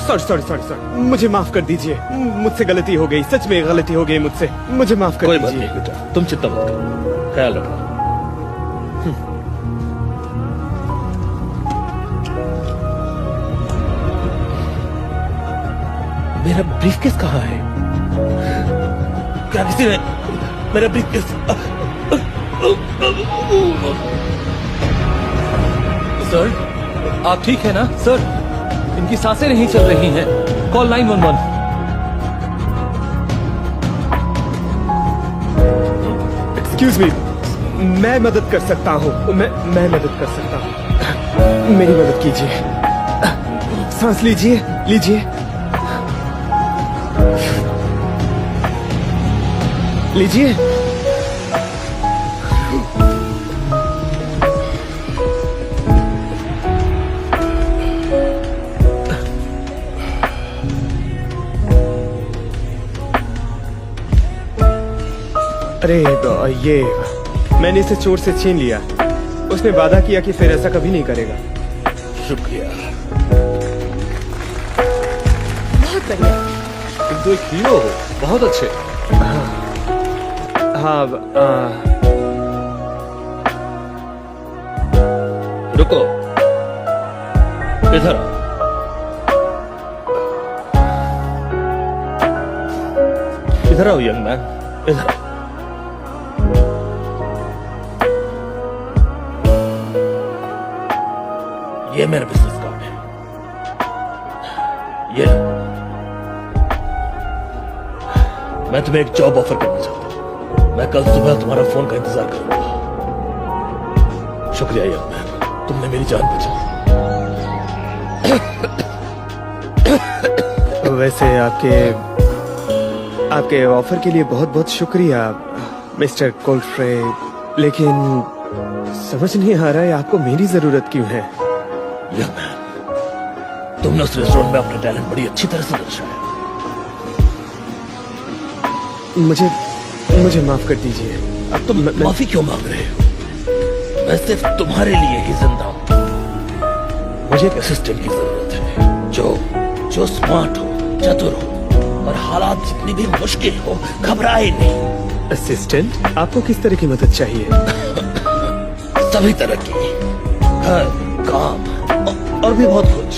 Sorry, मुझे माफ कर दीजिए, मुझसे गलती हो गई, सच में गलती हो गई मुझसे, मुझे माफ कर कोई बात दीजिए। नहीं बेटा, तुम चिंता मत करो, ख्याल रखना। मेरा ब्रीफकेस कहाँ है? क्या किसी ने मेरा ब्रीफकेस? सर, आप ठीक है ना? सर, इनकी सांसें नहीं चल रही हैं। कॉल 911। एक्सक्यूज मी, मैं मदद कर सकता हूँ, मैं मदद कर सकता हूँ, मेरी मदद कीजिए। सांस लीजिए, लीजिए, लीजिए। अरे ये मैंने इसे चोट से छीन लिया। उसने वादा किया कि फिर ऐसा कभी नहीं करेगा। शुक्रिया। बहुत बढ़िया। तुम तो एक हीरो हो, बहुत अच्छे। हाँ, रुको, इधर आओ। इधर आओ यंग मैन, इधर आओ। ये मेरा बिजनेस कार्ड है, ये लो। मैं तुम्हें एक जॉब ऑफर करना चाहता हूं। मैं कल सुबह तुम्हारा फोन का इंतजार करूंगा। शुक्रिया यंग मैन, तुमने मेरी जान बचाई। वैसे आपके ऑफर के लिए बहुत बहुत शुक्रिया मिस्टर कोल्फ्रे, लेकिन समझ नहीं आ रहा है आपको मेरी जरूरत क्यों है। यंग मैन, तुमने उस रेस्टोरेंट में अपना टैलेंट बड़ी अच्छी तरह से दर्शाया। मुझे माफ कर दीजिए। अब तुम माफी क्यों मांग रहे हो? मैं सिर्फ तुम्हारे लिए ही जिंदा हूं। मुझे एक असिस्टेंट की जरूरत है जो स्मार्ट हो, चतुर हो और हालात जितनी भी मुश्किल हो घबराए नहीं। असिस्टेंट? आपको किस तरह की मदद चाहिए? सभी तरह की, घर, काम और भी बहुत कुछ।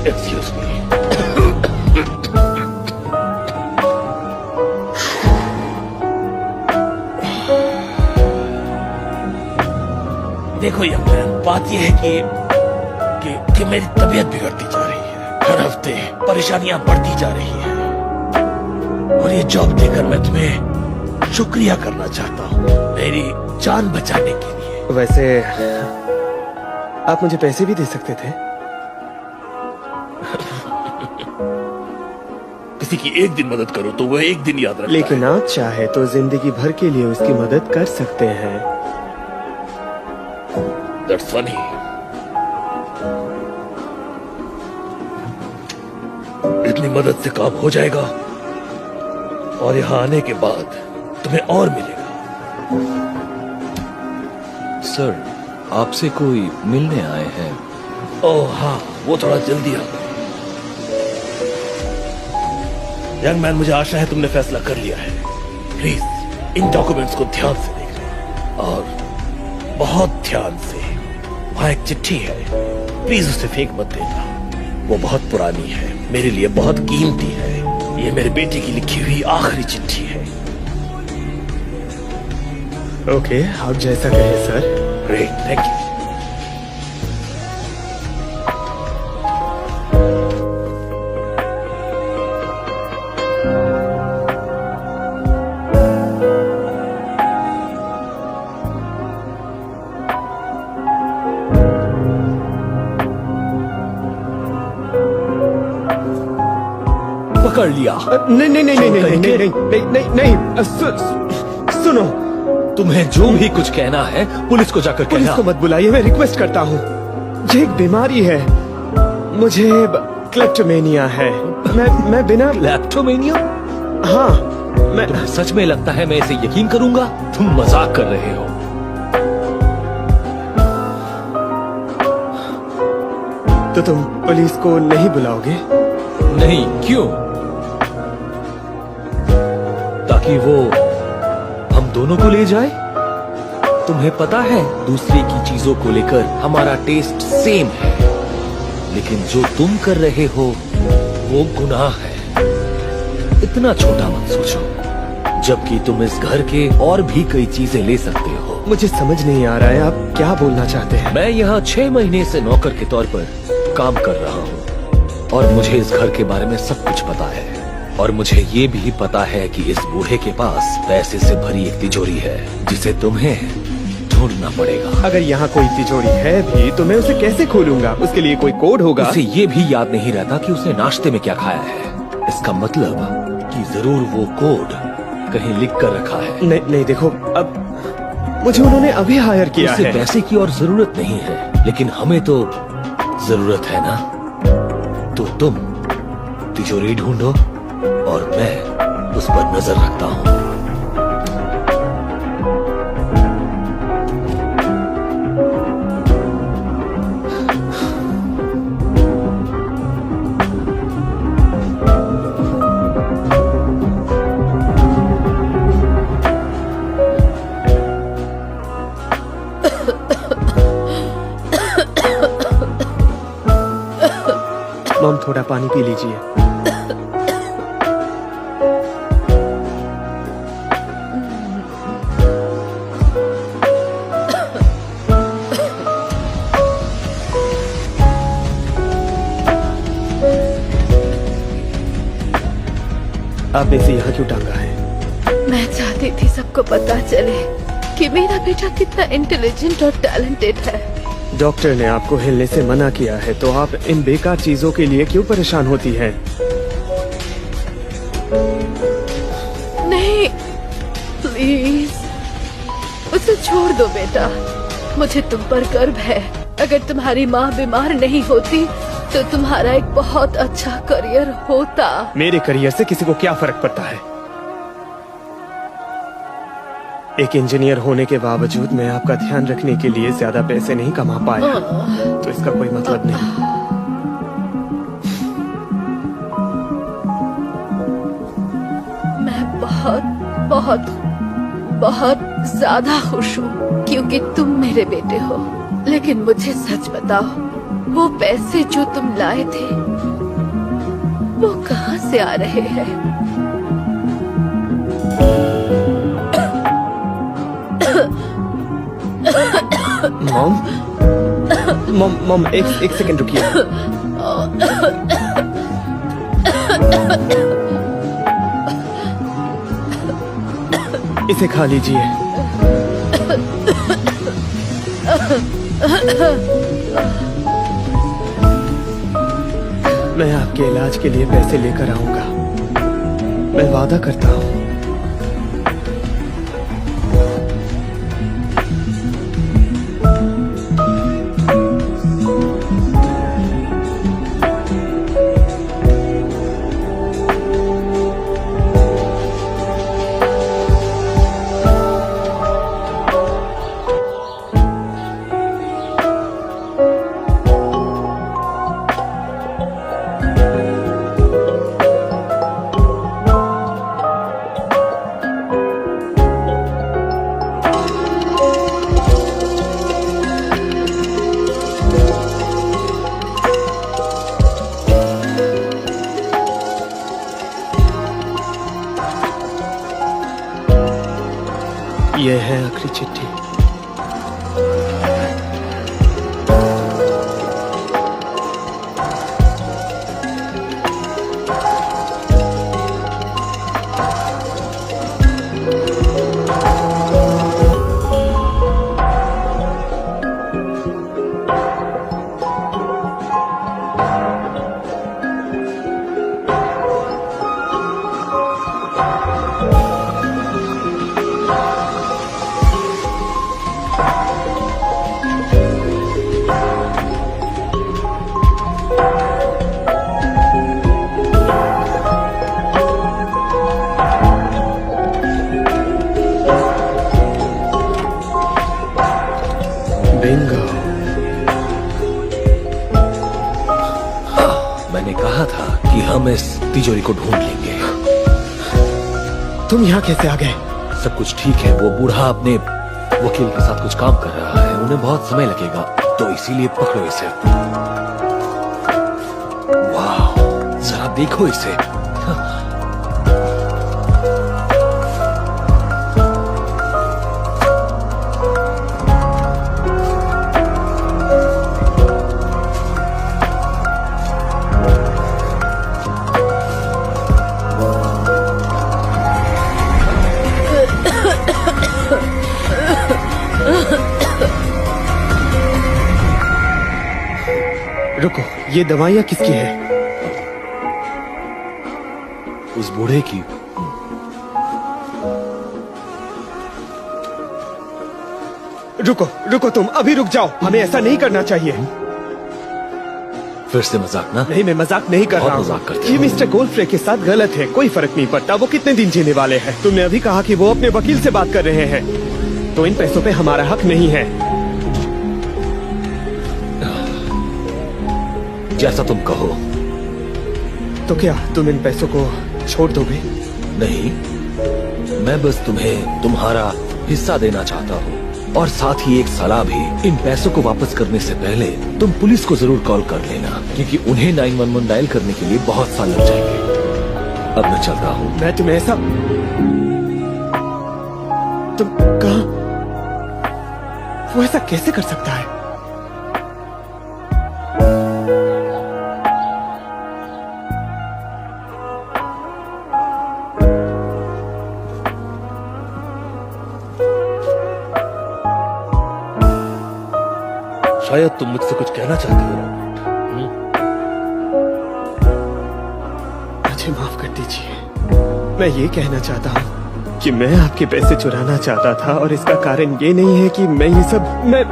Excuse me. देखो यंग मैन, बात यह है कि मेरी तबीयत बिगड़ती जा रही है। हर हफ्ते परेशानियां बढ़ती जा रही है और ये जॉब देकर मैं तुम्हें शुक्रिया करना चाहता हूँ, मेरी जान बचाने के लिए। वैसे आप मुझे पैसे भी दे सकते थे। किसी की एक दिन मदद करो तो वो एक दिन याद रखता लेकिन है। आप चाहे तो जिंदगी भर के लिए उसकी मदद कर सकते हैं। That's funny. इतनी मदद से काम हो जाएगा और यहाँ आने के बाद तुम्हें और मिलेगा। सर, आपसे कोई मिलने आए हैं। ओह हाँ, वो थोड़ा जल्दी आ गए। यंग मैन, मुझे आशा है तुमने फैसला कर लिया है। प्लीज इन डॉक्यूमेंट्स को ध्यान से देखना और बहुत ध्यान से। वहां एक चिट्ठी है, प्लीज उसे फेंक मत देना। वो बहुत पुरानी है, मेरे लिए बहुत कीमती है। ये मेरे बेटे की लिखी हुई आखिरी चिट्ठी है। ओके, आप जैसा कहें सर। Great, thank you. पकड़ लिया। नहीं नहीं नहीं नहीं नहीं नहीं नहीं नहीं नहीं नहीं, सुनो, तुम्हें जो भी कुछ कहना है पुलिस को जाकर पुलिस कहना। को मत बुलाइए, मैं रिक्वेस्ट करता हूँ। ये एक बीमारी है, मुझे क्लेप्टोमेनिया है। मैं बिना लैप्टोमेनिया? हाँ, मैं तुम्हें सच में लगता है मैं इसे यकीन करूंगा? तुम मजाक कर रहे हो। तो तुम पुलिस को नहीं बुलाओगे? नहीं, क्यों? ताकि वो हम दोनों को ले जाए? तुम्हें पता है, दूसरे की चीजों को लेकर हमारा टेस्ट सेम है, लेकिन जो तुम कर रहे हो वो गुनाह है। इतना छोटा मत सोचो, जबकि तुम इस घर के और भी कई चीजें ले सकते हो। मुझे समझ नहीं आ रहा है आप क्या बोलना चाहते हैं। मैं यहाँ 6 महीने से नौकर के तौर पर काम कर रहा हूँ और मुझे इस घर के बारे में सब कुछ पता है। और मुझे ये भी पता है कि इस बूढ़े के पास पैसे से भरी एक तिजोरी है जिसे तुम्हें ढूंढना पड़ेगा। अगर यहाँ कोई तिजोरी है भी तो मैं उसे कैसे खोलूंगा? उसके लिए कोई कोड होगा। उसे ये भी याद नहीं रहता कि उसने नाश्ते में क्या खाया है। इसका मतलब कि जरूर वो कोड कहीं लिख कर रखा है। नहीं देखो, अब मुझे उन्होंने अभी हायर किया उसे है। पैसे की और जरूरत नहीं है, लेकिन हमें तो जरूरत है ना। तो तुम तिजोरी ढूंढो और मैं उस पर नजर रखता हूँ। मॉम, थोड़ा पानी पी लीजिए। आपने इसे यहाँ क्यों टांगा है? मैं चाहती थी सबको पता चले कि मेरा बेटा कितना इंटेलिजेंट और टैलेंटेड है। डॉक्टर ने आपको हिलने से मना किया है, तो आप इन बेकार चीजों के लिए क्यों परेशान होती हैं? नहीं, प्लीज उसे छोड़ दो बेटा। मुझे तुम पर गर्व है। अगर तुम्हारी माँ बीमार नहीं होती तो तुम्हारा एक बहुत अच्छा करियर होता। मेरे करियर से किसी को क्या फर्क पड़ता है? एक इंजीनियर होने के बावजूद मैं आपका ध्यान रखने के लिए ज्यादा पैसे नहीं कमा पाया, तो इसका कोई मतलब नहीं। मैं बहुत बहुत बहुत ज्यादा खुश हूँ क्योंकि तुम मेरे बेटे हो। लेकिन मुझे सच बताओ, वो पैसे जो तुम लाए थे वो कहाँ से आ रहे हैं? मॉम, मॉम, एक सेकंड रुकिए। इसे खा लीजिए। मैं आपके इलाज के लिए पैसे लेकर आऊंगा, मैं वादा करता हूँ। ये है आखिरी चिट्ठी। मैंने कहा था कि हम इस तिजोरी को ढूंढ लेंगे। तुम यहाँ कैसे आ गए? सब कुछ ठीक है। वो बूढ़ा अपने वकील के साथ कुछ काम कर रहा है, उन्हें बहुत समय लगेगा, तो इसीलिए पकड़ो इसे। वाह, जरा देखो इसे। रुको, ये दवाइयाँ किसकी है? उस बूढ़े की। रुको रुको, तुम अभी रुक जाओ, हमें ऐसा नहीं करना चाहिए। फिर से मजाक ना? नहीं, मैं मजाक नहीं कर बहुत रहा हूँ। मजाक करते ये हो। मिस्टर गोल्डफ्रे के साथ गलत है, कोई फर्क नहीं पड़ता वो कितने दिन जीने वाले हैं। तुमने अभी कहा कि वो अपने वकील से बात कर रहे हैं, तो इन पैसों पे हमारा हक नहीं है। जैसा तुम कहो। तो क्या तुम इन पैसों को छोड़ दोगे? नहीं, मैं बस तुम्हें तुम्हारा हिस्सा देना चाहता हूँ, और साथ ही एक सलाह भी। इन पैसों को वापस करने से पहले तुम पुलिस को जरूर कॉल कर लेना, क्योंकि उन्हें 911 डायल करने के लिए बहुत साल लग जाएंगे। अब मैं चलता हूँ। मैं तुम्हें ऐसा... तुम कहाँ? वो ऐसा कैसे कर सकता है? शायद तुम मुझसे कुछ कहना चाहते हो। मुझे माफ कर दीजिए। मैं ये कहना चाहता हूँ कि मैं आपके पैसे चुराना चाहता था, और इसका कारण ये नहीं है कि मैं ये सब मैं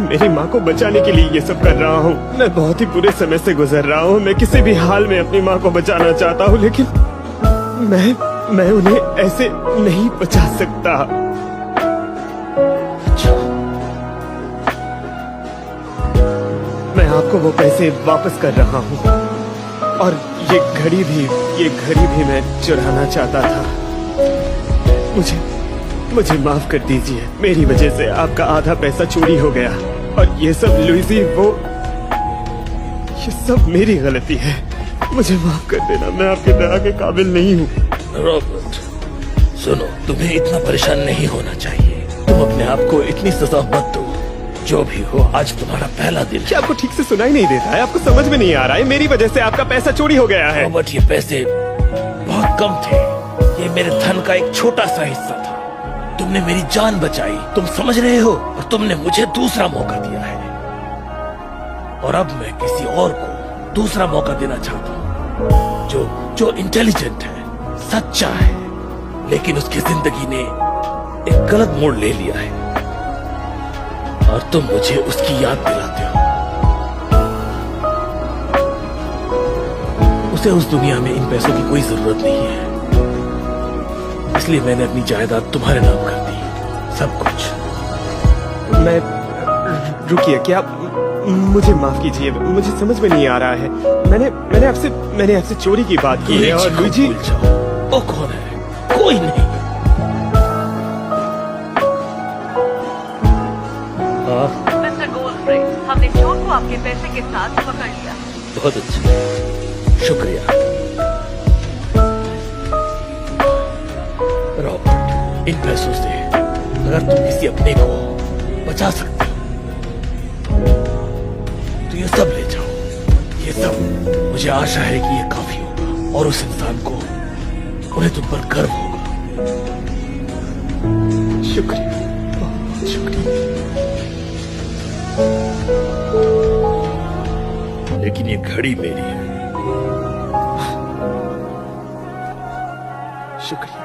मेरी माँ को बचाने के लिए ये सब कर रहा हूँ। मैं बहुत ही बुरे समय से गुजर रहा हूँ। मैं किसी भी हाल में अपनी माँ को बचाना चाहता हूँ, लेकिन मैं उन्हें ऐसे नहीं बचा सकता। मैं आपको वो पैसे वापस कर रहा हूँ, और ये घड़ी भी मैं चुराना चाहता था। मुझे माफ कर दीजिए। मेरी वजह से आपका आधा पैसा चोरी हो गया, और ये सब लुइसी ये सब मेरी गलती है। मुझे माफ कर देना, मैं आपकी दया के काबिल नहीं हूँ। रॉबर्ट, सुनो, तुम्हें इतना परेशान नहीं होना चाहिए। तुम अपने आप को इतनी सजा मत दो। जो भी हो, आज तुम्हारा पहला दिन है। क्या आपको ठीक से सुनाई नहीं देता है? आपको समझ में नहीं आ रहा है? मेरी वजह से आपका पैसा चोरी हो गया है। रॉबर्ट, ये पैसे बहुत कम थे। ये मेरे धन का एक छोटा सा हिस्सा था। तुमने मेरी जान बचाई, तुम समझ रहे हो? और तुमने मुझे दूसरा मौका दिया है, और अब मैं किसी और को दूसरा मौका देना चाहता हूँ, जो इंटेलिजेंट है, सच्चा है, लेकिन उसकी जिंदगी ने एक गलत मोड़ ले लिया है, और तुम मुझे उसकी याद दिलाते हो। उसे उस दुनिया में इन पैसों की कोई जरूरत नहीं है, इसलिए मैंने अपनी जायदाद तुम्हारे नाम कर दी, सब कुछ। मैं... रुकिए, क्या मुझे माफ कीजिए, मुझे समझ में नहीं आ रहा है। मैंने आपसे चोरी की बात की है, और लुइजी... भूल जाओ, वो कौन है? कोई नहीं। मिस्टर गोल्डफ्रे, हमने चोर को आपके पैसे के साथ पकड़ लिया। बहुत अच्छा, शुक्रिया। रॉबर्ट, इन पैसों से अगर तुम किसी अपने को बचा सकते हो, तो ये सब ले जाओ। ये सब, मुझे आशा है कि ये काफी होगा, और उस इंसान को, उन्हें तुम पर गर्व होगा। शुक्रिया, बहुत शुक्रिया। लेकिन ये घड़ी मेरी है। शुक्रिया।